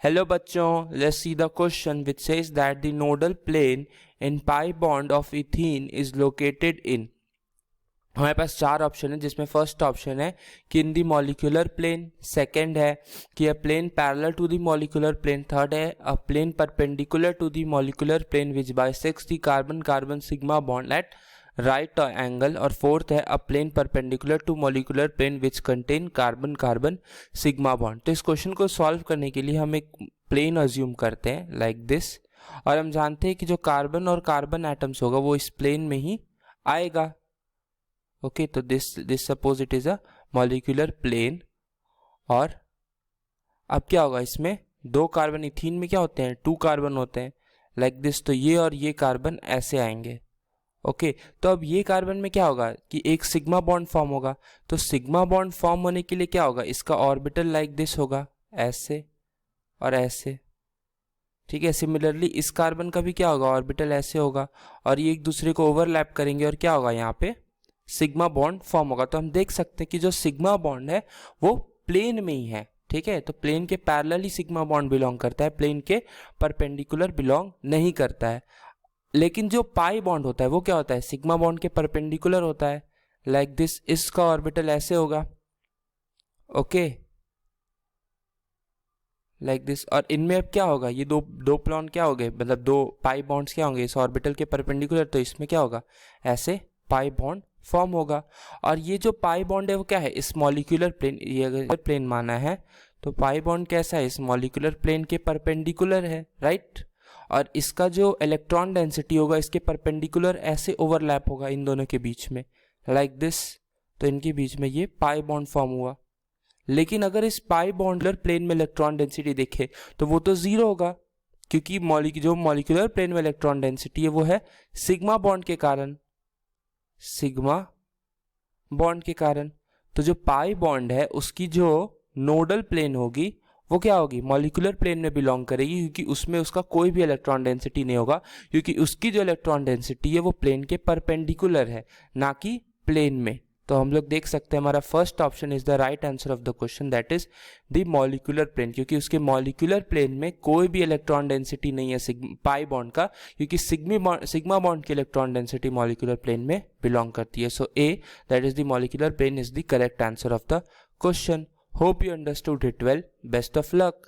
Hello बच्चों, let's see the question which says that the nodal plane in pi bond of ethene is located in। हमारे पास चार option है जिसमें first option है कि in the molecular plane, second है कि a plane parallel to the molecular plane, third है a plane perpendicular to the molecular plane which bisects the carbon carbon sigma bond at right angle, और fourth है a plane perpendicular to molecular plane which contain carbon carbon sigma bond. तो इस question को solve करने के लिए हम एक प्लेन अज्यूम करते हैं लाइक दिस, और हम जानते हैं कि जो कार्बन और कार्बन एटम्स होगा वो इस प्लेन में ही आएगा। ओके, तो this suppose it is a molecular plane, और अब क्या होगा, इसमें दो कार्बन, इथीन में क्या होते हैं, 2 कार्बन होते हैं लाइक दिस, तो ये और ये कार्बन ऐसे आएंगे। ओके, तो अब ये कार्बन में क्या होगा कि एक सिग्मा बॉन्ड फॉर्म होगा, तो सिग्मा बॉन्ड फॉर्म होने के लिए क्या होगा, इसका ऑर्बिटल लाइक दिस होगा, ऐसे और ऐसे। ठीक है, सिमिलरली इस कार्बन का भी क्या होगा, ऑर्बिटल ऐसे होगा, और ये एक दूसरे को ओवरलैप करेंगे और क्या होगा, यहाँ पे सिग्मा बॉन्ड फॉर्म होगा। तो हम देख सकते हैं कि जो सिग्मा बॉन्ड है वो प्लेन में ही है। ठीक है, तो प्लेन के पैरेलल ही सिग्मा बॉन्ड बिलोंग करता है, प्लेन के परपेंडिकुलर बिलोंग नहीं करता है। लेकिन जो पाई बॉन्ड होता है वो क्या होता है, सिग्मा बॉन्ड के परपेंडिकुलर होता है लाइक दिस, इसका ऑर्बिटल ऐसे होगा। ओके, लाइक दिस, और इनमें अब क्या होगा, ये दो प्लॉन क्या हो गए, मतलब दो पाई बॉन्ड्स क्या होंगे इस ऑर्बिटल के परपेंडिकुलर, तो इसमें क्या होगा, ऐसे पाई बॉन्ड फॉर्म होगा। और ये जो पाई बॉन्ड है वो क्या है, इस मॉलिक्यूलर प्लेन, ये अगर प्लेन माना है तो पाई बॉन्ड कैसा है, इस मॉलिक्यूलर प्लेन के परपेंडिकुलर है, राइट। और इसका जो इलेक्ट्रॉन डेंसिटी होगा इसके परपेंडिकुलर ऐसे ओवरलैप होगा इन दोनों के बीच में लाइक दिस, तो इनके बीच में ये पाई बॉन्ड फॉर्म हुआ। लेकिन अगर इस पाई बॉन्डलर प्लेन में इलेक्ट्रॉन डेंसिटी देखे तो वो तो जीरो होगा, क्योंकि जो मॉलिक्यूलर प्लेन में इलेक्ट्रॉन डेंसिटी है वो है सिग्मा बॉन्ड के कारण, सिग्मा बॉन्ड के कारण। तो जो पाई बॉन्ड है उसकी जो नोडल प्लेन होगी वो क्या होगी, मॉलिक्यूलर प्लेन में बिलोंग करेगी, क्योंकि उसमें उसका कोई भी इलेक्ट्रॉन डेंसिटी नहीं होगा, क्योंकि उसकी जो इलेक्ट्रॉन डेंसिटी है वो प्लेन के परपेंडिकुलर है, ना कि प्लेन में। तो हम लोग देख सकते हैं हमारा first option is the right answer of the question, that is the molecular plane, क्योंकि उसके मॉलिक्यूलर प्लेन में कोई भी इलेक्ट्रॉन डेंसिटी नहीं है पाई बॉन्ड का, क्योंकि सिग्मा बॉन्ड की इलेक्ट्रॉन डेंसिटी मॉलिक्यूलर प्लेन में बिलोंग करती है। So A, that is the molecular plane, is the correct answer of the question. Hope you understood it well. Best of luck.